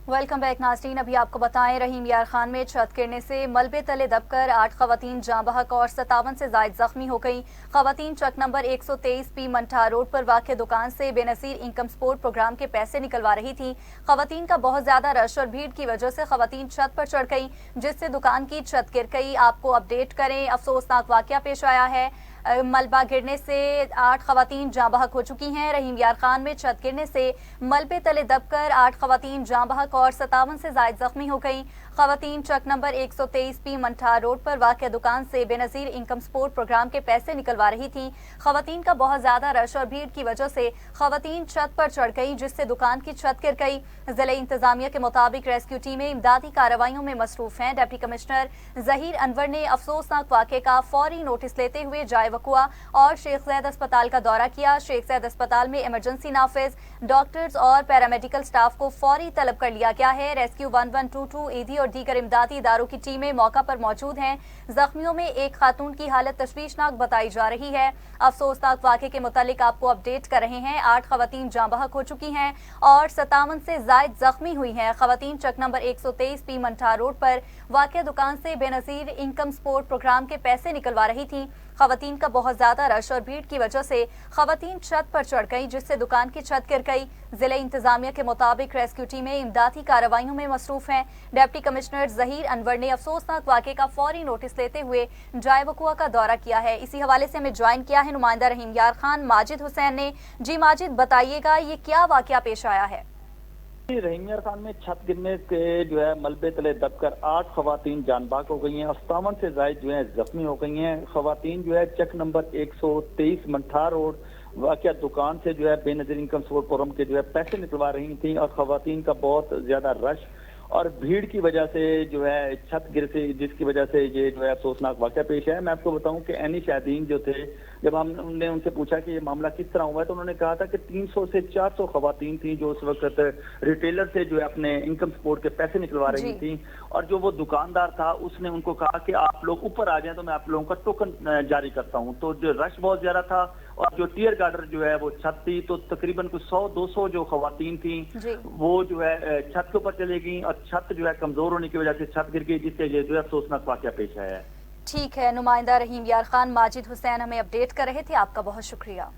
Welcome back नाज़रीन। अभी आपको बताएं, रहीम यार खान में छत गिरने से मलबे तले दबकर 8 खवातीन जाँ बहक और 57 से जायद जख्मी हो गई। खवातीन चक नंबर 123 पी मंठा रोड पर वाक़ दुकान से बेनज़ीर इनकम सपोर्ट प्रोग्राम के पैसे निकलवा रही थी। खवातीन का बहुत ज्यादा रश और भीड़ की वजह से खवातीन छत पर चढ़ गई, जिससे दुकान की छत गिर गई। आपको अपडेट करें, अफसोसनाक वाक़या पेश आया है। मलबा गिरने से 8 खवातीन जाँ बहक हो चुकी हैं। रहीम यार खान में छत गिरने से मलबे तले दबकर 8 खवातीन जाँ बहक और 57 से जायद जख्मी हो गई। खवातीन चक नंबर 123 पी मंठा रोड पर वाक़या दुकान से बेनज़ीर इनकम सपोर्ट प्रोग्राम के पैसे निकलवा रही थी। खवातीन का बहुत ज्यादा रश और भीड़ की वजह से खवातीन छत पर चढ़ गई, जिससे दुकान की छत गिर गई। जिले इंतजामिया के मुताबिक रेस्क्यू टीमें इमदादी कार्रवाइयों में मसरूफ हैं। डिप्टी कमिश्नर जहीर अनवर ने अफसोसनाक वाक़े का फौरी नोटिस लेते हुए जाए वकुआ और शेख ज़ैद अस्पताल का दौरा किया। शेख ज़ैद अस्पताल में इमरजेंसी नाफिज, डॉक्टर्स और पैरामेडिकल स्टाफ को फौरी तलब कर लिया गया है। रेस्क्यू 1122 ईदी और दीगर इमदादी इदारों की टीमें मौका पर मौजूद हैं। जख्मियों में एक खातून की हालत तशवीशनाक बताई जा रही है। अफसोसनाक वाक़े के मुतालिक आपको अपडेट कर रहे हैं। 8 खवातीन जाँ बहक हो चुकी हैं और 57 से जायद जख्मी हुई हैं। खवातीन चक नंबर 123 पी मंठा रोड पर वाक़या दुकान से बेनज़ीर इनकम सपोर्ट प्रोग्राम के पैसे निकलवा रही थी। खवातीन का बहुत ज्यादा रश और भीड़ की वजह से खवातीन छत पर चढ़ गई, जिससे दुकान की छत गिर गई। जिले इंतजामिया के मुताबिक रेस्क्यू टीमें इमदादी कार्रवाइयों में मसरूफ हैं। डिप्टी कमिश्नर जहीर अनवर ने अफसोसनाक वाक़े का फौरी नोटिस लेते हुए जाए वकुआ का दौरा किया है। इसी हवाले से हमें ज्वाइन किया है नुमाइंदा रहीम यार खान माजिद हुसैन ने। जी माजिद, बताइएगा ये क्या वाक़या पेश आया है? रहीम यार खान में छत गिरने के मलबे तले दबकर 8 खवातीन जान बहक हो गई हैं और 57 से जायद जख्मी हो गई हैं। खवातीन चक नंबर 123 मंठा रोड वाक़या दुकान से बेनज़ीर इनकम सपोर्ट प्रोग्राम के पैसे निकलवा रही थी और खवातीन का बहुत ज्यादा रश और भीड़ की वजह से छत गिर से, जिसकी वजह से ये अफसोसनाक वाक़या पेश है। मैं आपको बताऊं कि एनी शादीन जो थे, जब हमने उनसे पूछा कि ये मामला किस तरह हुआ है, तो उन्होंने कहा था कि 300 से 400 खवातीन थी जो उस वक्त रिटेलर से अपने इनकम सपोर्ट के पैसे निकलवा रही थी और जो वो दुकानदार था उसने उनको कहा कि आप लोग ऊपर आ जाएं तो मैं आप लोगों का टोकन जारी करता हूं। तो जो रश बहुत ज्यादा था और जो टीयर गार्डर वो छत थी, तो तकरीबन कुछ 100-200 जो खवातीन थी वो छत के ऊपर चली गई और छत कमजोर होने की वजह से छत गिर गई, जिससे ये अफसोसनाक वाक़या पेश आया है। ठीक है, नुमाइंदा रहीम यार खान माजिद हुसैन हमें अपडेट कर रहे थे, आपका बहुत शुक्रिया।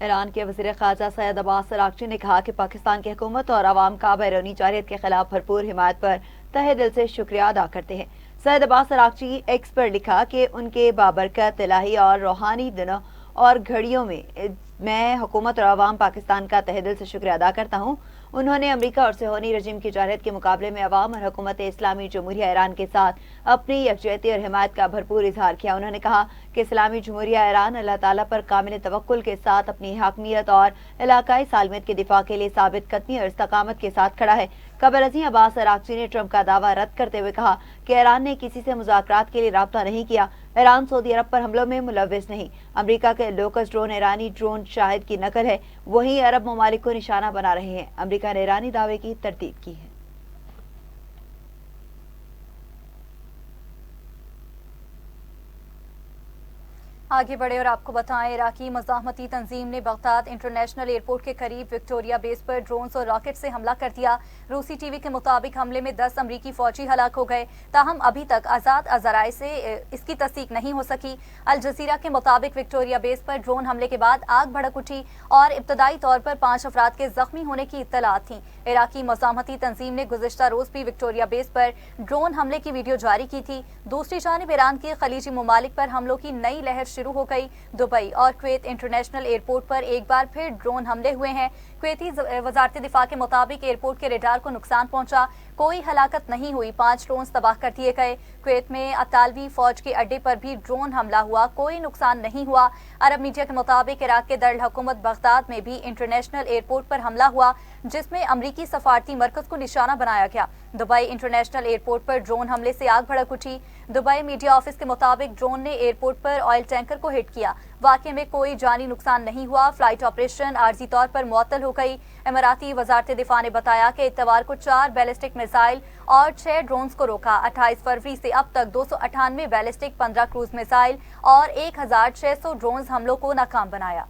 ईरान के वज़ीर ख़ारजा सैयद अब्बास अराग़ची ने कहा कि पाकिस्तान की हुकूमत और आवाम का बैरूनी जारहियत के खिलाफ भरपूर हिमायत पर तहे दिल से शुक्रिया अदा करते हैं। सैयद अब्बास अराग़ची एक्स पर लिखा कि उनके बाबरकत इलाही और रूहानी दिनों और घड़ियों में मैं हुकूमत और आवाम पाकिस्तान का तहे दिल से शुक्रिया अदा करता हूँ। उन्होंने अमरीका और सिहोनी रजीम की जारहियत के मुकाबले में अवाम और हुकूमत इस्लामी जमहूरिया ईरान के साथ अपनी यकजहती और हिमायत का भरपूर इजहार किया। उन्होंने कहा कि इस्लामी जमहूरिया ईरान अल्लाह ताला पर कामिल तवक्कुल के साथ अपनी हाकमियत और इलाकाई सालमियत के दिफा के लिए साबित कदमी और इस्तकामत के साथ खड़ा है। कबल अज़ीं अब्बास अराग़ची ने ट्रंप का दावा रद्द करते हुए कहा कि ईरान ने किसी से मुज़ाकरात के लिए राब्ता नहीं किया। ईरान सऊदी अरब पर हमलों में मुलव्विस नहीं। अमरीका के लोकस ड्रोन ईरानी ड्रोन शाहिद की नकल है, वहीं अरब ममालिक को निशाना बना रहे हैं। अमरीका ने ईरानी दावे की तरदीद की है। आगे बढ़े और आपको बताएं, इराकी मज़ाहमती तंजीम ने बगदाद इंटरनेशनल एयरपोर्ट के करीब विक्टोरिया बेस पर ड्रोन्स और रॉकेट से हमला कर दिया। रूसी टीवी के मुताबिक हमले में 10 अमरीकी फौजी हलाक हो गए। ताहम अभी तक आज़ाद अज़राए से इसकी तस्दीक नहीं हो सकी। अल जज़ीरा के मुताबिक विक्टोरिया बेस पर ड्रोन हमले के बाद आग भड़क उठी और इब्तदाई तौर पर 5 अफराद के जख्मी होने की इत्तलात थी। इराकी मज़ाहमती तंजीम ने गुज़िश्ता रोज भी विक्टोरिया बेस पर ड्रोन हमले की वीडियो जारी की थी। दूसरी जानिब ईरान के खलीजी ममालिक पर हमलों की नई लहर शुरू हो गई। दुबई और कुवैत इंटरनेशनल एयरपोर्ट पर एक बार फिर ड्रोन हमले हुए हैं। कुवैती वजारत दिफा के मुताबिक एयरपोर्ट के रडार को नुकसान पहुंचा, कोई हलाकत नहीं हुई। 5 ड्रोन तबाह कर दिए गए। कुवैत में अतालवी फौज के अड्डे पर भी ड्रोन हमला हुआ, कोई नुकसान नहीं हुआ। अरब मीडिया के मुताबिक इराक के दारुल हुकूमत बगदाद में भी इंटरनेशनल एयरपोर्ट पर हमला हुआ, जिसमें अमरीकी सफारती मरकज को निशाना बनाया गया। दुबई इंटरनेशनल एयरपोर्ट पर ड्रोन हमले से आग भड़क उठी। दुबई मीडिया ऑफिस के मुताबिक ड्रोन ने एयरपोर्ट पर ऑयल टैंकर को हिट किया। वाक़े में कोई जानी नुकसान नहीं हुआ। फ्लाइट ऑपरेशन आर्जी तौर पर मुअत्तल हो गई। इमराती वजारत दिफा ने बताया कि इतवार को 4 बैलिस्टिक मिसाइल और 6 ड्रोन्स को रोका। 28 फरवरी से अब तक 298 बैलिस्टिक, 15 क्रूज मिसाइल और 1600 ड्रोन्स हमलों को नाकाम बनाया।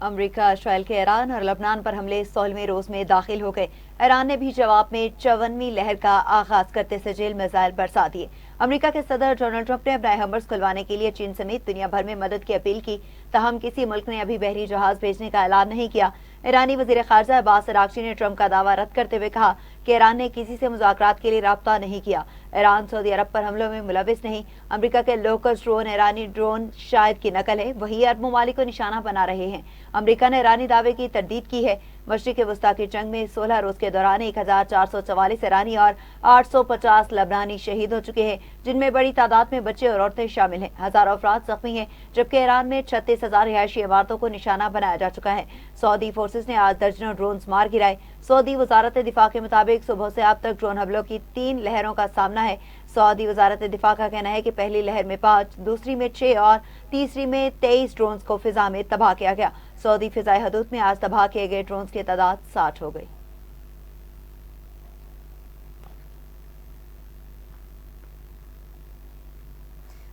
अमरीका इसराइल के ईरान और लबनान पर हमले 16वें रोज में दाखिल हो गए। ईरान ने भी जवाब में 54वीं लहर का आगाज करते सजेल मिसाइल बरसा दिए। अमेरिका के सदर डोनाल्ड ट्रंप ने अपना हमर्स खुलवाने के लिए चीन समेत दुनिया भर में मदद की अपील की, ताहम किसी मुल्क ने अभी बहरी जहाज भेजने का ऐलान नहीं किया। ईरानी वजीर खारजा अब्बास अरागची ने ट्रंप का दावा रद्द करते हुए कहा कि ईरान ने किसी से मुज़ाकरात के लिए राब्ता नहीं किया। ईरान सऊदी अरब पर हमलों में मुलविस नहीं। अमेरिका के लोकस ड्रोन ईरानी ड्रोन शायद की नकल है, वही अरब ममालिक को निशाना बना रहे हैं। अमेरिका ने ईरानी दावे की तरदीद की है। मशरिक़ वस्ता की जंग में 16 रोज के दौरान 1444 ईरानी और 850 लबनानी शहीद हो चुके हैं, जिनमें बड़ी तादाद में बच्चे और औरतें शामिल हैं। हजारों अफराद जख्मी हैं, जबकि ईरान में 36,000 रिहायशी इमारतों को निशाना बनाया जा चुका है। सऊदी फोर्सेस ने आज दर्जनों ड्रोन मार गिराए। सऊदी वजारत दिफा के मुताबिक सुबह से अब तक ड्रोन हमलों की 3 लहरों का सामना है। सऊदी वजारत दिफा का कहना है कि पहली लहर में 5, दूसरी में 6 और तीसरी में 23 ड्रोन को फिजा में तबाह किया गया। सऊदी फिजाई हदूद में आज तबाह किए गए ड्रोन की तादाद 60 हो गई।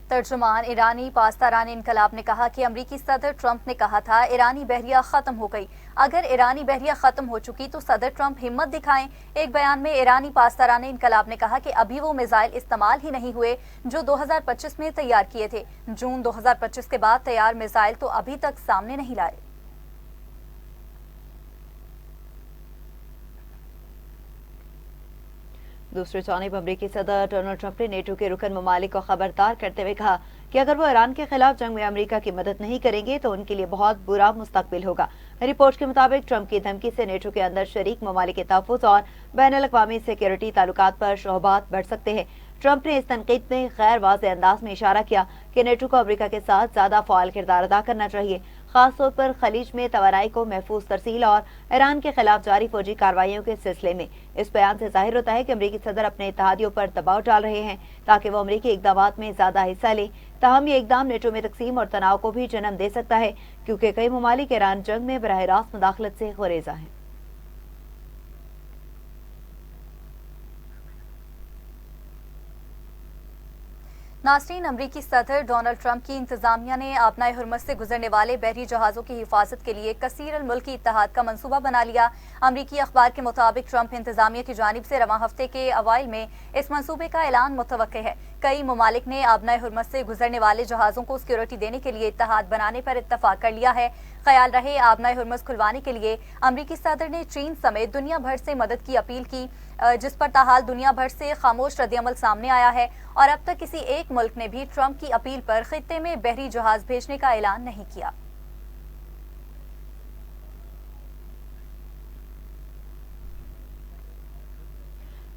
तर्जुमान ईरानी पासदारान इनकलाब ने कहा कि अमरीकी सदर ट्रंप ने कहा था ईरानी बहरिया खत्म हो गई। अगर ईरानी बहरिया खत्म हो चुकी तो सदर ट्रंप हिम्मत दिखाएं। एक बयान में ईरानी पासदारान इनकलाब ने कहा कि अभी वो मिसाइल इस्तेमाल ही नहीं हुए जो 2025 में तैयार किए थे। जून 2025 के बाद तैयार मिसाइल तो अभी तक सामने नहीं लाए। दूसरी जानिब अमरीकी सदर डोनाल्ड ट्रंप ने नेटो के रुकन ममालिक को खबरदार करते हुए कहा कि अगर वो ईरान के खिलाफ जंग में अमरीका की मदद नहीं करेंगे तो उनके लिए बहुत बुरा मुस्तकबिल होगा। रिपोर्ट के मुताबिक ट्रंप की धमकी से नेटो के अंदर शरीक ममालिक के तहफ़्फ़ुज़ और बैनुल-अक़वामी सिक्योरिटी ताल्लुकात पर शोहबात बढ़ सकते हैं। ट्रंप ने इस तनकीद में गैर वाज़ेह अंदाज में इशारा किया कि नेटो को अमरीका के साथ ज्यादा फ़आल किरदार अदा करना चाहिए, खासतौर पर खलीज में तवानाई को महफूज तरसील और ईरान के खिलाफ जारी फौजी कार्रवाइयों के सिलसिले में। इस बयान से जाहिर होता है कि अमरीकी सदर अपने इत्तेहादियों पर दबाव डाल रहे हैं ताकि वो अमरीकी इक़दाम में ज्यादा हिस्सा लें। ताहम ये इक़दाम नेटो में तकसीम और तनाव को भी जन्म दे सकता है, क्योंकि कई ममालिक ईरान जंग में बराह रास्त मुदाखलत से गुरेज़ा हैं। नाज़रीन, अमरीकी सदर डोनाल्ड ट्रंप की इंतजामिया ने आपनाए हुर्मस से गुजरने वाले बहरी जहाज़ों की हिफाजत के लिए कसीर अल मुल्की इत्तेहाद का मंसूबा बना लिया। अमरीकी अखबार के मुताबिक ट्रंप इंतजामिया की जानिब से रवां हफ्ते के अवाइल में इस मंसूबे का ऐलान मुतवक्के है। कई ममालिक ने आपनाए हुर्मस से गुजरने वाले जहाज़ों को सिक्योरिटी देने के लिए इत्तेहाद बनाने पर इत्तफाक कर लिया है। ख्याल रहे आपनाए हुर्मस खुलवाने के लिए अमरीकी सदर ने चीन समेत दुनिया भर से मदद की अपील की, जिस पर ताहाल दुनिया भर से खामोश रद्दअमल सामने आया है और अब तक किसी एक मुल्क ने भी ट्रंप की अपील पर खित्ते में बहरी जहाज भेजने का ऐलान नहीं किया।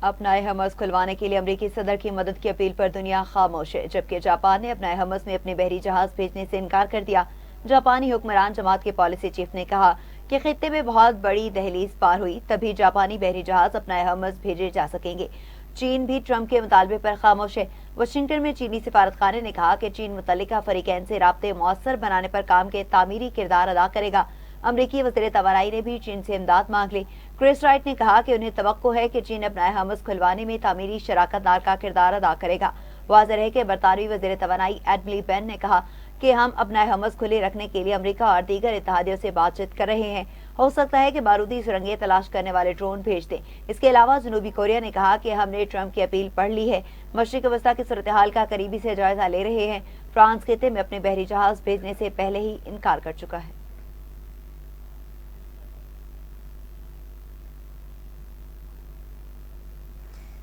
अपना हमस खुलवाने के लिए अमरीकी सदर की मदद की अपील पर दुनिया खामोश है, जबकि जापान ने अपना हमस में अपने बहरी जहाज भेजने से इनकार कर दिया। जापानी हुक्मरान जमात के पॉलिसी चीफ ने कहा कि खित्ते में बहुत बड़ी दहलीज पार हुई तभी जापानी बहरी जहाज अपना हमस भेजे जा सकेंगे। चीन भी ट्रंप के मुतालबे पर खामोश है। वाशिंगटन में चीनी सिफारतखाने ने कहा कि चीन मुतल्लिका फरीकैन से राब्ते मौसर बनाने पर काम के तामीरी किरदार अदा करेगा। अमरीकी वज़ीर तवानाई ने भी चीन से इमदाद मांग ली। क्रिस राइट ने कहा कि उन्हें तवक्को है कि चीन अपना हमस खुलवाने में तामीरी शराकतदार का किरदार अदा करेगा। वाज़ेह है कि बरतानवी वज़ीर तवानाई एडमली बेन ने कहा कि हम अपना हमस खुले रखने के लिए अमेरिका और दीगर इत्तेहादियों से बातचीत कर रहे हैं। हो सकता है कि बारूदी सुरंगें तलाश करने वाले ड्रोन भेज दें। इसके अलावा जनूबी कोरिया ने कहा कि हमने ट्रंप की अपील पढ़ ली है, मशरिक़ वस्ता की सूरत हाल का करीबी से जायजा ले रहे हैं। फ्रांस खित्ते में अपने बहरी जहाज भेजने से पहले ही इनकार कर चुका है।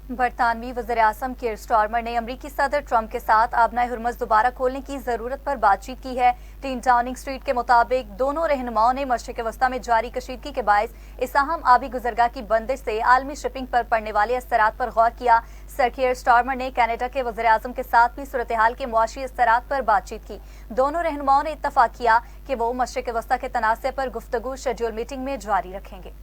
बरतानवी वज़ीर आज़म कीर स्टारमर ने अमरीकी सदर ट्रंप के साथ आपनाए हुर्मस दोबारा खोलने की जरूरत पर बातचीत की है। टीम डाउनिंग स्ट्रीट के मुताबिक दोनों रहनुमाओं ने मशरिक़ वस्ता में जारी कशीदगी के बायस इस अहम आबी गुजरगाह की बंदिश से आलमी शिपिंग पर पड़ने वाले असरात पर गौर किया। सर कीर स्टारमर ने कनाडा के वज़ीर आज़म के साथ भी सूरत हाल के मुआशी असरात पर बातचीत की। दोनों रहनुमाओं ने इत्तफाक किया कि वो मशरिक़ वस्ता के तनाज़े पर गुफ्तगू शेड्यूल मीटिंग में जारी रखेंगे।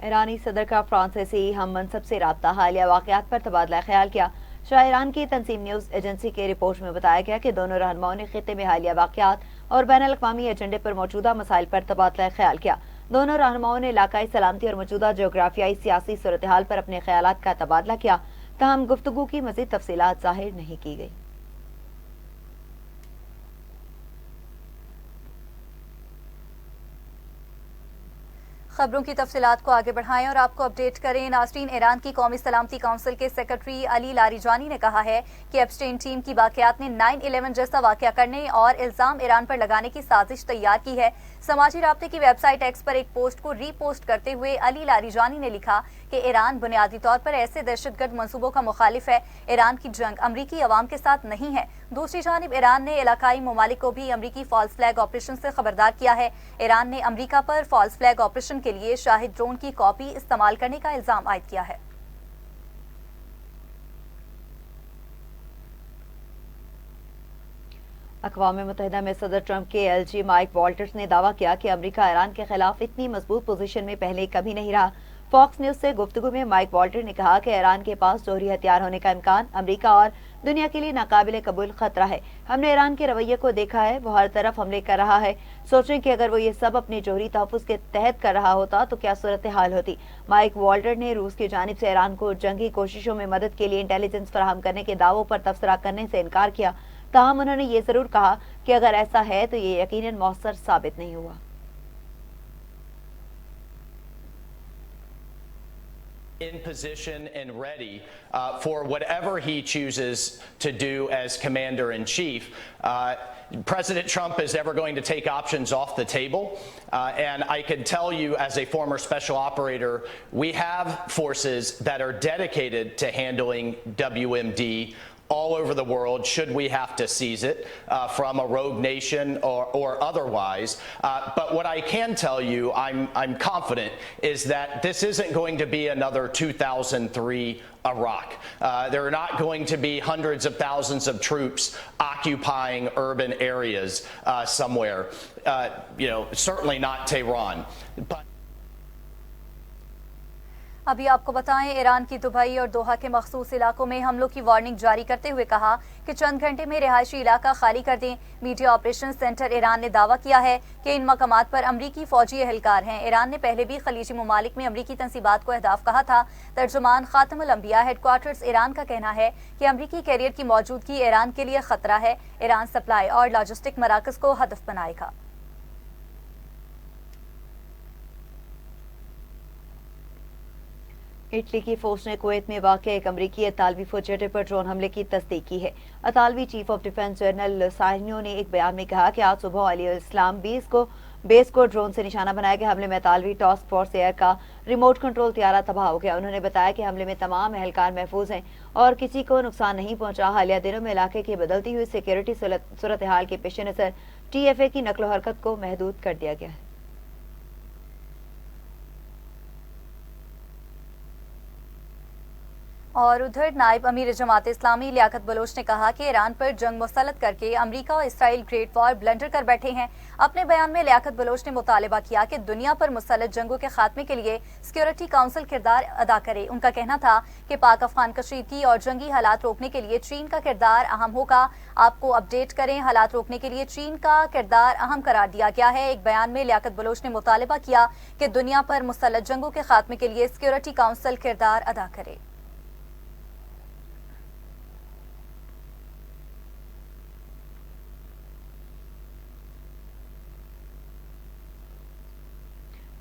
ایرانی صدر کا فرانسیسی ہم منصب سے رابطہ حالیہ واقعات پر تبادلہ خیال کیا. شاہ ایران کی تنظیم نیوز ایجنسی کے رپورٹ میں بتایا گیا کہ دونوں رہنماؤں نے خطے میں حالیہ واقعات اور بین الاقوامی ایجنڈے پر موجودہ مسائل پر تبادلہ خیال کیا. دونوں رہنماؤں نے علاقائی سلامتی اور موجودہ جغرافیائی سیاسی صورتحال پر اپنے خیالات کا تبادلہ کیا. تاہم گفتگو کی مزید تفصیلات ظاہر نہیں کی گئی. خبروں کی تفصیلات کو آگے بڑھائیں اور آپ کو اپڈیٹ کریں. ناظرین، ایران کی قومی سلامتی کونسل کے سیکرٹری علی لاریجانی نے کہا ہے کہ ایپسٹین ٹیم کی باقیات نے 9/11 جیسا واقعہ کرنے اور الزام ایران پر لگانے کی سازش تیار کی ہے. سماجی رابطے کی ویب سائٹ ایکس پر ایک پوسٹ کو ری پوسٹ کرتے ہوئے علی لاریجانی نے لکھا کہ ایران بنیادی طور پر ایسے دہشت گرد منصوبوں کا مخالف ہے. ایران کی جنگ امریکی عوام کے ساتھ نہیں ہے. دوسری جانب ایران نے علاقائی ممالک کو بھی امریکی فالس فلیگ آپریشن سے خبردار کیا ہے. ایران نے امریکہ پر فالس فلیگ آپریشن کے لیے شاہد ڈرون کی کاپی استعمال کرنے کا الزام عائد کیا ہے. اقوام متحدہ میں صدر ٹرمپ کے ایل جی مائک والٹرز نے دعویٰ کیا کہ امریکہ ایران کے خلاف اتنی مضبوط پوزیشن میں پہلے کبھی نہیں رہا. فاکس نیوز سے گفتگو میں مائک والٹر نے کہا کہ ایران کے پاس جوہری ہتھیار ہونے کا امکان امریکہ اور دنیا کے لیے ناقابل قبول خطرہ ہے. ہم نے ایران کے رویے کو دیکھا ہے، وہ ہر طرف حملے کر رہا ہے. سوچیں کہ اگر وہ یہ سب اپنے جوہری تحفظ کے تحت کر رہا ہوتا تو کیا صورتحال ہوتی. مائک والٹر نے روس کی جانب سے ایران کو جنگی کوششوں میں مدد کے لیے انٹیلیجنس فراہم کرنے کے دعووں پر تبصرہ کرنے سے انکار کیا. تاہم انہوں نے یہ ضرور کہا کہ اگر ایسا ہے تو یہ یقیناً مؤثر ثابت نہیں ہوا. In position and ready for whatever he chooses to do as commander-in-chief. President Trump is never going to take options off the table, and I can tell you as a former special operator, we have forces that are dedicated to handling WMD all over the world should we have to seize it from a rogue nation or otherwise. But what I can tell you, I'm confident, is that this isn't going to be another 2003 Iraq. There are not going to be hundreds of thousands of troops occupying urban areas somewhere. Certainly not Tehran. But ابھی آپ کو بتائیں، ایران کی Dubai اور Doha کے مخصوص علاقوں میں حملوں کی وارننگ جاری کرتے ہوئے کہا کہ چند گھنٹے میں رہائشی علاقہ خالی کر دیں. میڈیا آپریشن سینٹر ایران نے دعویٰ کیا ہے کہ ان مقامات پر امریکی فوجی اہلکار ہیں. ایران نے پہلے بھی خلیجی ممالک میں امریکی تنصیبات کو اہداف کہا تھا. ترجمان خاتم الانبیاء ہیڈ کوارٹرز ایران کا کہنا ہے کہ امریکی کیریئر کی موجودگی ایران کے لیے خطرہ ہے. ایران سپلائی اور لاجسٹک مراکز کو ہدف بنائے گا. اٹلی کی فوج نے کویت میں واقع ایک امریکی اطالوی فوجی اڈے پر ڈرون حملے کی تصدیق کی ہے. اطالوی چیف آف ڈیفنس جنرل سائنیو نے ایک بیان میں کہا کہ آج صبح علی الاسلام بیس کو ڈرون سے نشانہ بنایا گیا. حملے میں اطالوی ٹاسک فورس ایئر کا ریموٹ کنٹرول طیارہ تباہ ہو گیا. انہوں نے بتایا کہ حملے میں تمام اہلکار محفوظ ہیں اور کسی کو نقصان نہیں پہنچا. حالیہ دنوں میں علاقے کی بدلتی ہوئی سیکیورٹی صورتحال کے پیش نظر ٹی ایف اے کی نقل و حرکت کو محدود کر دیا گیا ہے. اور ادھر نائب امیر جماعت اسلامی لیاقت بلوچ نے کہا کہ ایران پر جنگ مسلط کر کے امریکہ اور اسرائیل گریٹ وار بلنڈر کر بیٹھے ہیں. اپنے بیان میں لیاقت بلوچ نے مطالبہ کیا کہ دنیا پر مسلط جنگوں کے خاتمے کے لیے سیکیورٹی کونسل کردار ادا کرے. ان کا کہنا تھا کہ پاک افغان کشیدگی اور جنگی حالات روکنے کے لیے چین کا کردار اہم ہوگا. آپ کو اپڈیٹ کریں، حالات روکنے کے لیے چین کا کردار اہم قرار دیا گیا ہے. ایک بیان میں لیاقت بلوچ نے مطالبہ کیا کہ دنیا پر مسلط جنگوں کے خاتمے کے لیے سیکیورٹی کونسل کردار ادا کرے.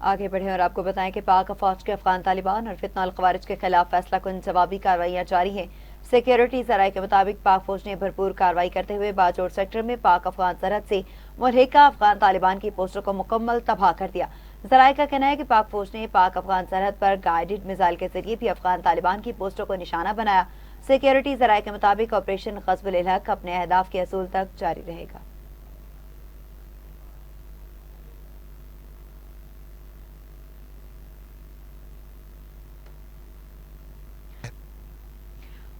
آگے بڑھیں اور آپ کو بتائیں کہ پاک افواج کے افغان طالبان اور فتنہ الخوارج کے خلاف فیصلہ کن جوابی کارروائیاں جاری ہیں. سیکیورٹی ذرائع کے مطابق پاک فوج نے بھرپور کارروائی کرتے ہوئے باجوڑ سیکٹر میں پاک افغان سرحد سے ملحقہ افغان طالبان کی پوسٹوں کو مکمل تباہ کر دیا. ذرائع کا کہنا ہے کہ پاک فوج نے پاک افغان سرحد پر گائیڈڈ میزائل کے ذریعے بھی افغان طالبان کی پوسٹوں کو نشانہ بنایا. سیکیورٹی ذرائع کے مطابق آپریشن غصب الحق اپنے اہداف کے حصول تک جاری رہے گا.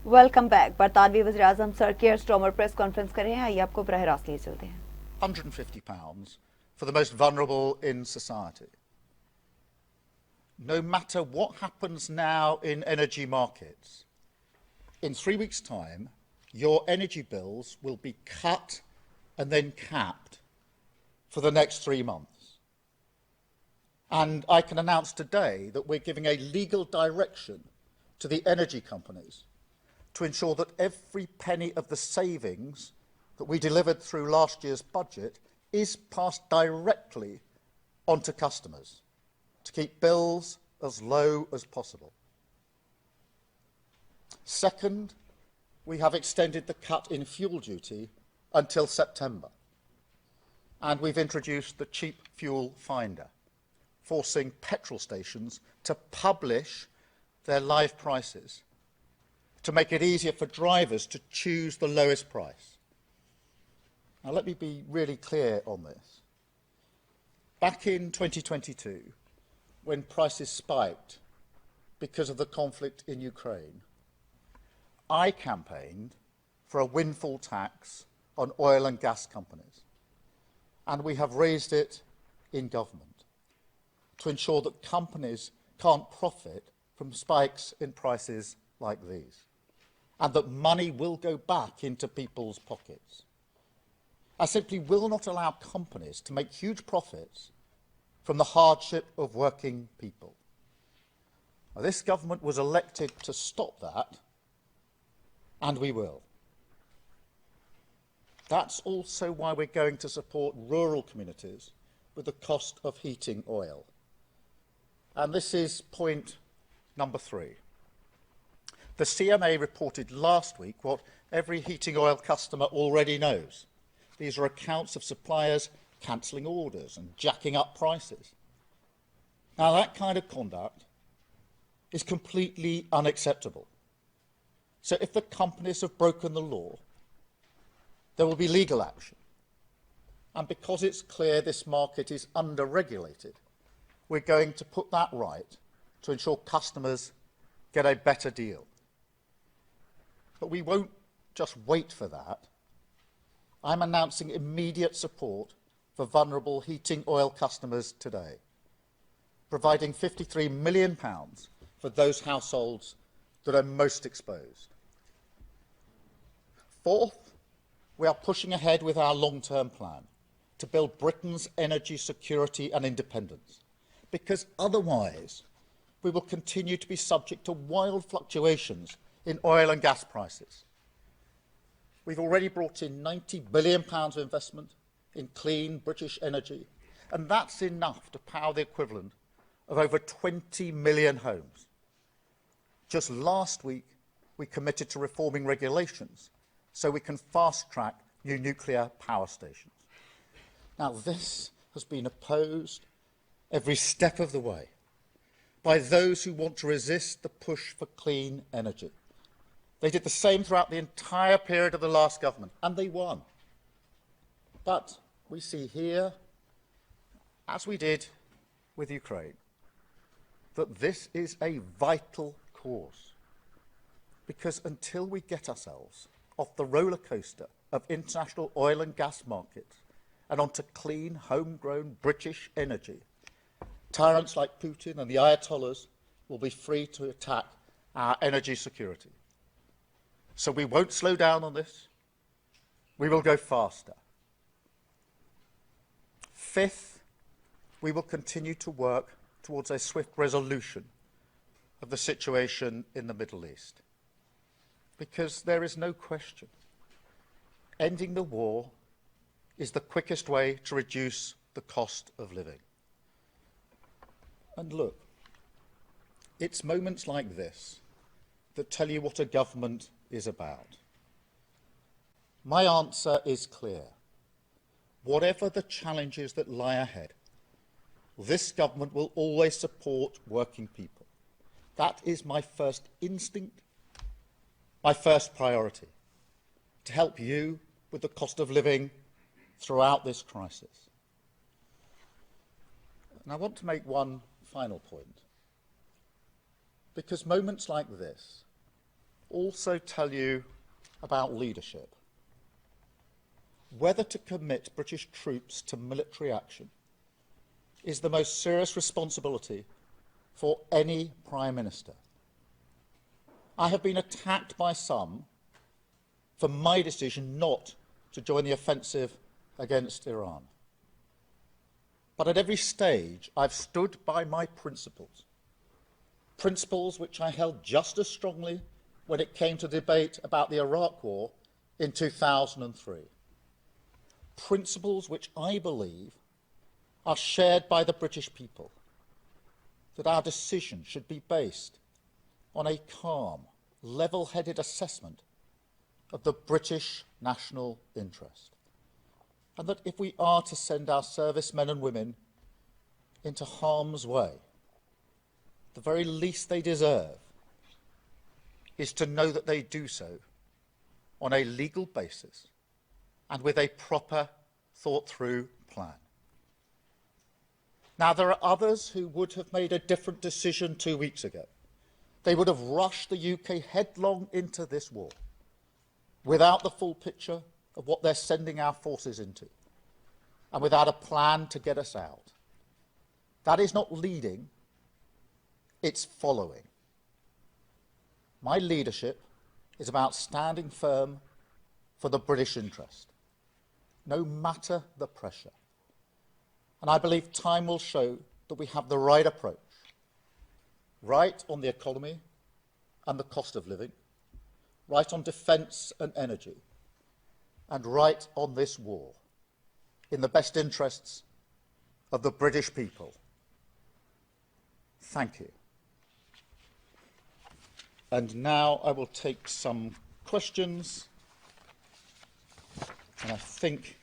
Welcome back. برطانوی وزیراعظم سر کیئر سٹارمر پریس کانفرنس کر رہے ہیں. آئیے آپ کو براہ راست لے چلتے ہیں. £150 for the most vulnerable in society. no matter what happens now in energy markets, in 3 weeks' time, your energy bills will be cut and then capped for the next 3 months. And I can announce today that we're giving a legal direction to the energy companies to ensure that every penny of the savings that we delivered through last year's budget is passed directly onto customers to keep bills as low as possible. Second, we have extended the cut in fuel duty until September. And we've introduced the Cheap Fuel Finder, forcing petrol stations to publish their live prices to make it easier for drivers to choose the lowest price. Now, let me be really clear on this. Back in 2022, when prices spiked because of the conflict in Ukraine, I campaigned for a windfall tax on oil and gas companies, and we have raised it in government to ensure that companies can't profit from spikes in prices like these, and that money will go back into people's pockets. I simply will not allow companies to make huge profits from the hardship of working people. Now, this government was elected to stop that, and we will. That's also why we're going to support rural communities with the cost of heating oil. And this is point number 3. The CMA reported last week what every heating oil customer already knows. These are accounts of suppliers cancelling orders and jacking up prices. Now, that kind of conduct is completely unacceptable. So if the companies have broken the law, there will be legal action. And because it's clear this market is under-regulated, we're going to put that right to ensure customers get a better deal. But we won't just wait for that. I'm announcing immediate support for vulnerable heating oil customers today, providing £53 million for those households that are most exposed. Fourth, we are pushing ahead with our long-term plan to build Britain's energy security and independence, because otherwise we will continue to be subject to wild fluctuations in oil and gas prices. We've already brought in £90 billion of investment in clean British energy, and that's enough to power the equivalent of over 20 million homes. Just last week, we committed to reforming regulations so we can fast-track new nuclear power stations. Now, this has been opposed every step of the way by those who want to resist the push for clean energy. They did the same throughout the entire period of the last government, and they won. But we see here, as we did with Ukraine, that this is a vital cause. Because until we get ourselves off the roller coaster of international oil and gas markets and onto clean, homegrown British energy, tyrants like Putin and the Ayatollahs will be free to attack our energy security. So we won't slow down on this. We will go faster. Fifth, we will continue to work towards a swift resolution of the situation in the Middle East. Because there is no question, ending the war is the quickest way to reduce the cost of living. And look, it's moments like this that tell you what a government is about. My answer is clear. Whatever the challenges that lie ahead, this government will always support working people. That is my first instinct, my first priority, to help you with the cost of living throughout this crisis. And I want to make one final point, because moments like this also tell you about leadership. Whether to commit British troops to military action is the most serious responsibility for any Prime Minister. I have been attacked by some for my decision not to join the offensive against Iran. But at every stage, I've stood by my principles, principles which I held just as strongly when it came to debate about the Iraq War in 2003. Principles which I believe are shared by the British people, that our decision should be based on a calm, level-headed assessment of the British national interest. And that if we are to send our servicemen and women into harm's way, the very least they deserve is to know that they do so on a legal basis and with a proper, thought-through plan. Now, there are others who would have made a different decision 2 weeks ago. They would have rushed the UK headlong into this war without the full picture of what they're sending our forces into and without a plan to get us out. That is not leading, it's following. My leadership is about standing firm for the British interest, no matter the pressure. And I believe time will show that we have the right approach, right on the economy and the cost of living, right on defence and energy, and right on this war, in the best interests of the British people. Thank you. And now I will take some questions. And I think,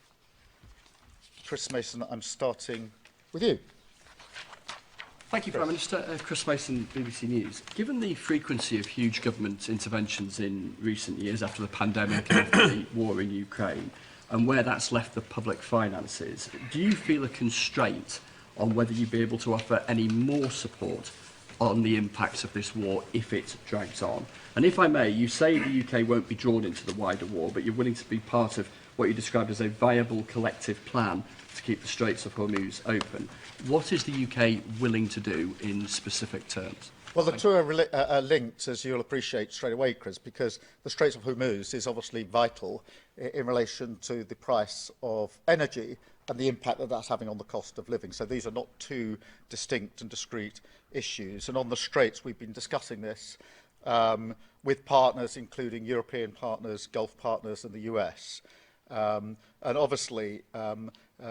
Chris Mason, I'm starting with you. Thank you, Prime Minister. Chris Mason, BBC News. Given the frequency of huge government interventions in recent years after the pandemic and the war in Ukraine, and where that's left the public finances, do you feel a constraint on whether you'd be able to offer any more support on the impacts of this war if it drags on? And if I may, you say the UK won't be drawn into the wider war, but you're willing to be part of what you described as a viable collective plan to keep the Straits of Hormuz open. What is the UK willing to do in specific terms? Well, the two are linked, as you'll appreciate straight away, Chris, because the Straits of Hormuz is obviously vital in relation to the price of energy and the impact that that's having on the cost of living. So these are not two distinct and discrete issues. And on the Straits, we've been discussing this with partners, including European partners, Gulf partners, and the US. And obviously,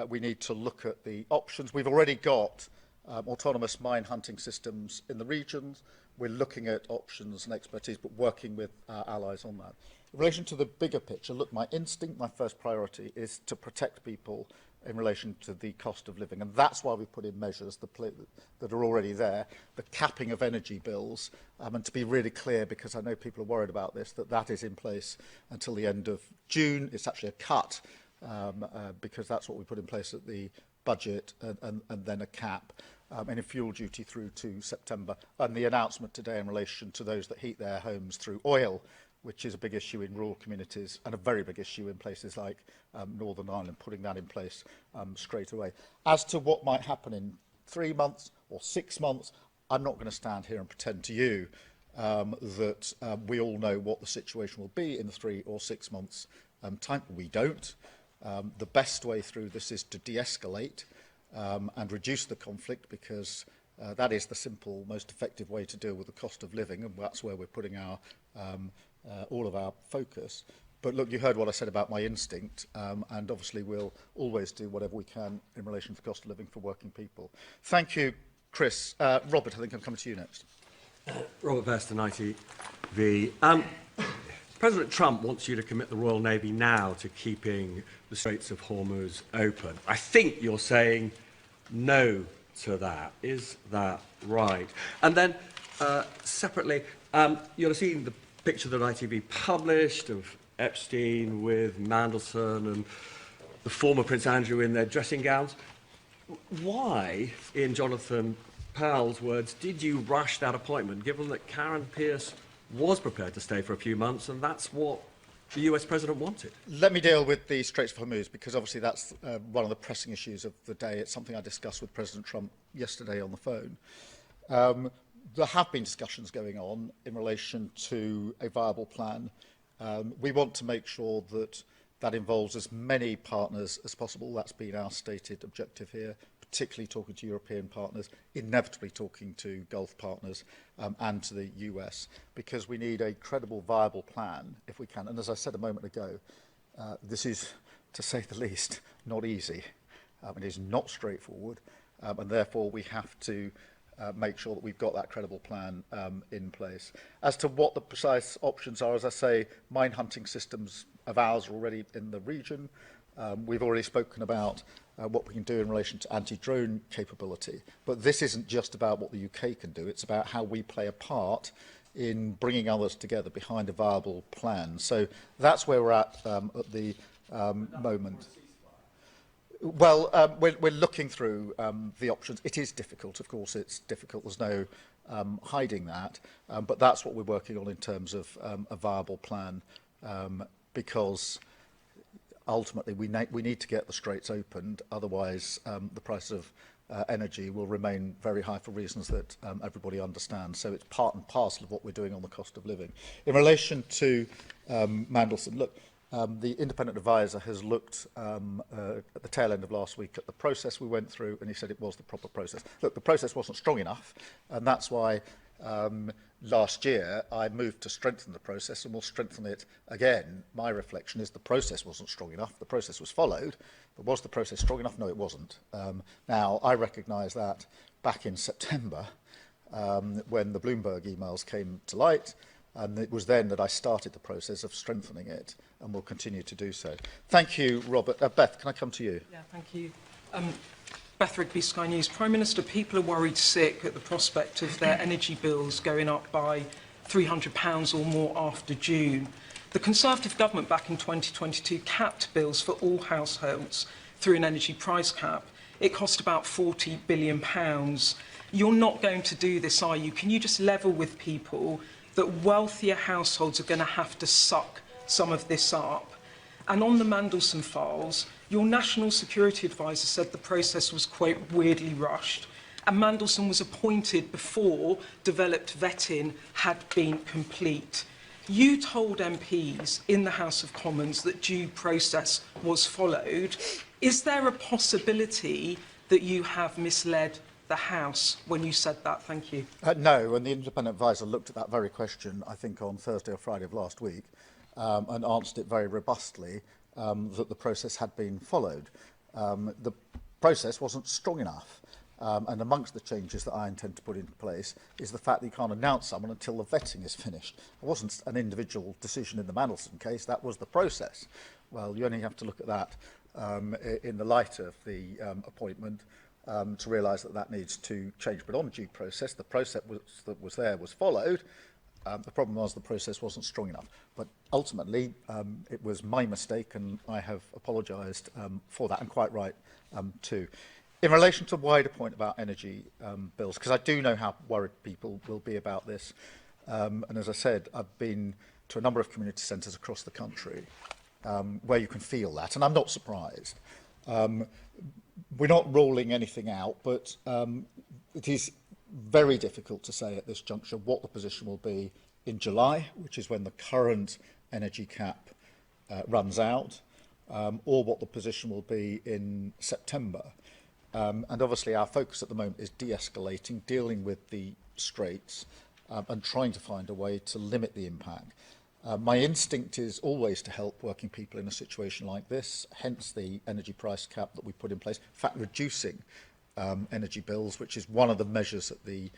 we need to look at the options. We've already got autonomous mine hunting systems in the regions. We're looking at options and expertise, but working with our allies on that. In relation to the bigger picture, look, my instinct, my first priority is to protect people in relation to the cost of living. And that's why we put in measures that are already there, the capping of energy bills, and to be really clear, because I know people are worried about this, that is in place until the end of June. It's actually a cut, because that's what we put in place at the budget, and then a cap, and a fuel duty through to September. And the announcement today in relation to those that heat their homes through oil, which is a big issue in rural communities and a very big issue in places like Northern Ireland, putting that in place straight away. As to what might happen in 3 months or 6 months, I'm not going to stand here and pretend to you that we all know what the situation will be in the 3 or 6 months time. We don't. The best way through this is to de-escalate and reduce the conflict, because that is the simple, most effective way to deal with the cost of living, and that's where we're putting our all of our focus. But look, you heard what I said about my instinct, and obviously we'll always do whatever we can in relation to the cost of living for working people. Thank you, Chris. Robert, I think I'm coming to you next. Robert Veston, ITV. President Trump wants you to commit the Royal Navy now to keeping the Straits of Hormuz open. I think you're saying no to that. Is that right? And then, separately, you'll have seen the picture that ITV published of Epstein with Mandelson and the former Prince Andrew in their dressing gowns. Why, in Jonathan Powell's words, did you rush that appointment, given that Karen Pierce was prepared to stay for a few months, and that's what the US president wanted? Let me deal with the Straits of Hormuz, because obviously that's one of the pressing issues of the day. It's something I discussed with President Trump yesterday on the phone. There have been discussions going on in relation to a viable plan. We want to make sure that that involves as many partners as possible. That's been our stated objective here, particularly talking to European partners, inevitably talking to Gulf partners and to the US, because we need a credible, viable plan if we can. And as I said a moment ago, this is, to say the least, not easy. It is not straightforward, and therefore we have to make sure that we've got that credible plan in place. As to what the precise options are, as I say, mine hunting systems of ours are already in the region. We've already spoken about what we can do in relation to anti-drone capability. But this isn't just about what the UK can do, it's about how we play a part in bringing others together behind a viable plan. So that's where we're at the moment. Well, we're looking through the options. It is difficult, of course, it's difficult. There's no hiding that. But that's what we're working on in terms of a viable plan, because ultimately we need to get the Straits opened. Otherwise, the price of energy will remain very high for reasons that everybody understands. So it's part and parcel of what we're doing on the cost of living. In relation to Mandelson, look, the independent advisor has looked at the tail end of last week at the process we went through, and he said it was the proper process. Look, the process wasn't strong enough, and that's why last year I moved to strengthen the process, and we'll strengthen it again. My reflection is the process wasn't strong enough. The process was followed, but was the process strong enough? No, it wasn't. Now, I recognise that back in September, when the Bloomberg emails came to light, and it was then that I started the process of strengthening it, and will continue to do so. Thank you, Robert. Beth, can I come to you? Yeah, thank you. Beth Rigby, Sky News. Prime Minister, people are worried sick at the prospect of their energy bills going up by £300 or more after June. The Conservative government back in 2022 capped bills for all households through an energy price cap. It cost about £40 billion. You're not going to do this, are you? Can you just level with people that wealthier households are going to have to suck some of this up? And on the Mandelson files, your National Security Advisor said the process was, quote, weirdly rushed, and Mandelson was appointed before developed vetting had been complete. You told MPs in the House of Commons that due process was followed. Is there a possibility that you have misled the House when you said that? Thank you. No, and the independent advisor looked at that very question, I think, on Thursday or Friday of last week, and answered it very robustly, that the process had been followed. The process wasn't strong enough, and amongst the changes that I intend to put into place is the fact that you can't announce someone until the vetting is finished. It wasn't an individual decision in the Mandelson case, that was the process. Well, you only have to look at that in the light of the appointment to realise that that needs to change. But on due process, the process that was there was followed. The problem was the process wasn't strong enough. But ultimately, it was my mistake, and I have apologised for that, and quite right too. In relation to the wider point about energy bills, because I do know how worried people will be about this, and as I said, I've been to a number of community centres across the country where you can feel that, and I'm not surprised. We're not ruling anything out, but it is very difficult to say at this juncture what the position will be in July, which is when the current energy cap runs out, or what the position will be in September. And obviously our focus at the moment is de-escalating, dealing with the Straits, and trying to find a way to limit the impact. My instinct is always to help working people in a situation like this, hence the energy price cap that we put in place. In fact, reducing energy bills, which is one of the measures at the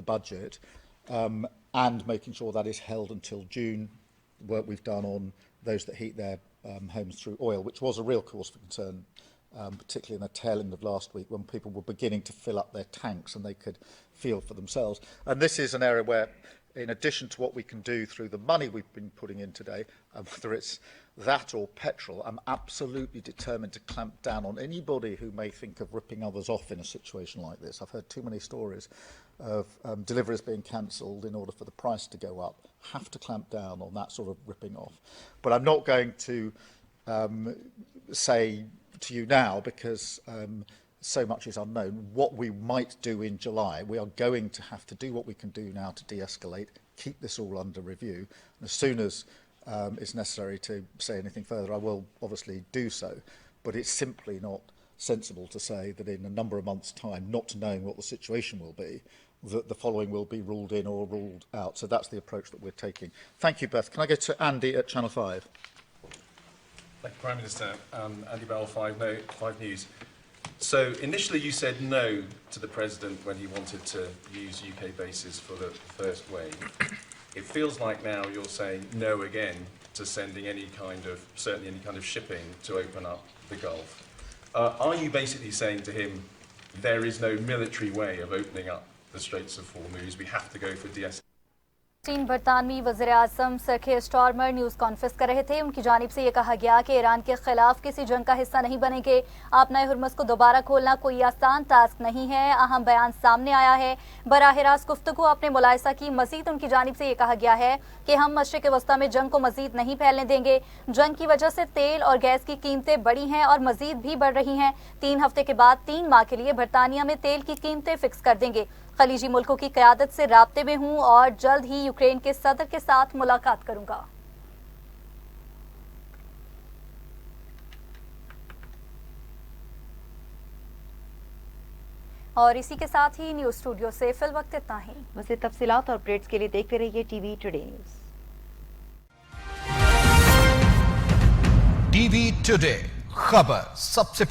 budget, and making sure that is held until June. The work we've done on those that heat their homes through oil, which was a real cause for concern, particularly in the tail end of last week when people were beginning to fill up their tanks and they could feel for themselves. And this is an area where, in addition to what we can do through the money we've been putting in today, whether it's that or petrol, I'm absolutely determined to clamp down on anybody who may think of ripping others off in a situation like this. I've heard too many stories of deliveries being cancelled in order for the price to go up. Have to clamp down on that sort of ripping off. But I'm not going to say to you now, because so much is unknown. What we might do in July, we are going to have to do what we can do now to de-escalate, keep this all under review. And as soon as it's necessary to say anything further, I will obviously do so. But it's simply not sensible to say that in a number of months' time, not knowing what the situation will be, that the following will be ruled in or ruled out. So that's the approach that we're taking. Thank you, Beth. Can I go to Andy at Channel 5? Thank you, Prime Minister. Andy Bell, 5 News. So initially you said no to the President when he wanted to use UK bases for the first wave. It feels like now you're saying no again to sending certainly any kind of shipping to open up the Gulf. Are you basically saying to him, there is no military way of opening up the Straits of Hormuz, we have to go for de-escalation? चीन बरतानवी वज़ीर-ए-आज़म sir कीर Starmer news conference कर रहे थे। उनकी जानिब से ये कहा गया कि ईरान के खिलाफ किसी जंग का हिस्सा नहीं बनेंगे। आपनाए हुर्मुज़ को दोबारा खोलना कोई आसान टास्क नहीं है। अहम बयान सामने आया है। बराह रास्त गुफ्तगू आपने मुलाहिज़ा की। मज़ीद उनकी जानिब से ये कहा गया है कि हम मशरिक़ वस्ता में जंग को मज़ीद नहीं फैलने देंगे। जंग की वजह से तेल और गैस की कीमतें बढ़ी हैं और मज़ीद भी बढ़ रही हैं। 3 हफ्ते के बाद 3 माह के लिए बरतानिया में तेल की कीमतें फिक्स कर देंगे। खलीजी मुल्कों की क़यादत से राब्ते में हूँ और जल्द ही यूक्रेन के सदर के साथ मुलाकात करूंगा। और इसी के साथ ही न्यूज़ स्टूडियो से फिल वक्त इतना ही। मज़ीद तफसीलात और अपडेट्स के लिए देखते रहिए TV today news. TV today खबर सबसे